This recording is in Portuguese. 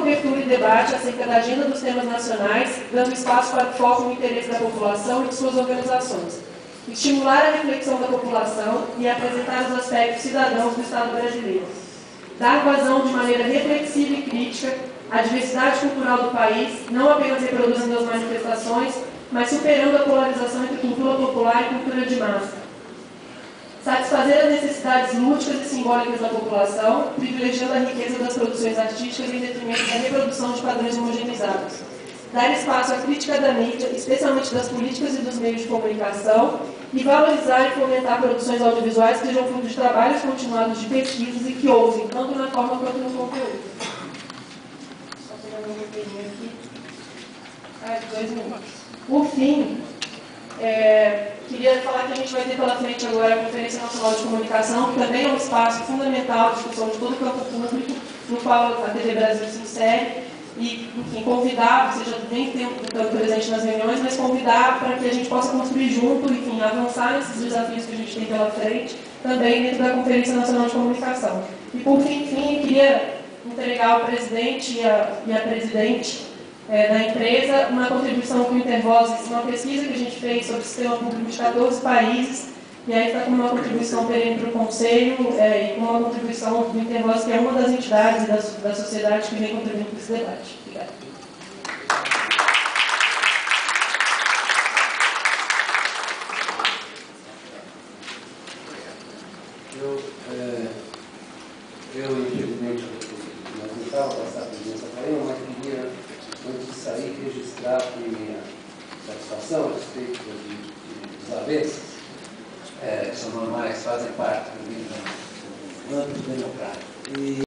cobertura e debate acerca da agenda dos temas nacionais, dando espaço para o foco no interesse da população e de suas organizações. Estimular a reflexão da população e apresentar os aspectos cidadãos do Estado brasileiro. Dar vazão de maneira reflexiva e crítica à diversidade cultural do país, não apenas reproduzindo as manifestações, mas superando a polarização entre cultura popular e cultura de massa. Satisfazer as necessidades lúdicas e simbólicas da população, privilegiando a riqueza das produções artísticas em detrimento da reprodução de padrões homogeneizados. Dar espaço à crítica da mídia, especialmente das políticas e dos meios de comunicação, e valorizar e fomentar produções audiovisuais que sejam fruto de trabalhos continuados de pesquisas e que ousem, tanto na forma quanto no conteúdo. Só pegar meu roteirinho aqui. 2 minutos. Por fim, queria falar que a gente vai ter pela frente agora a Conferência Nacional de Comunicação, que também é um espaço fundamental de discussão de todo o campo público, no qual a TV Brasil se insere, e, enfim, convidar, ou seja, nem estando presente nas reuniões, mas convidar para que a gente possa construir junto, enfim, avançar nesses desafios que a gente tem pela frente, também dentro da Conferência Nacional de Comunicação. E, por fim, queria entregar ao presidente e à presidente da empresa uma contribuição com o Intervozes, uma pesquisa que a gente fez sobre o sistema público de 14 países, e aí está com uma contribuição perene para o Conselho e com uma contribuição do Intervozes, que é uma das entidades e da sociedade que vem contribuindo para esse debate. Obrigada. Eu infelizmente, não estava passar a presença para eu, mas queria, antes de sair, registrar aqui minha satisfação a respeito dos avanços, que são normais, fazem parte do âmbito democrático.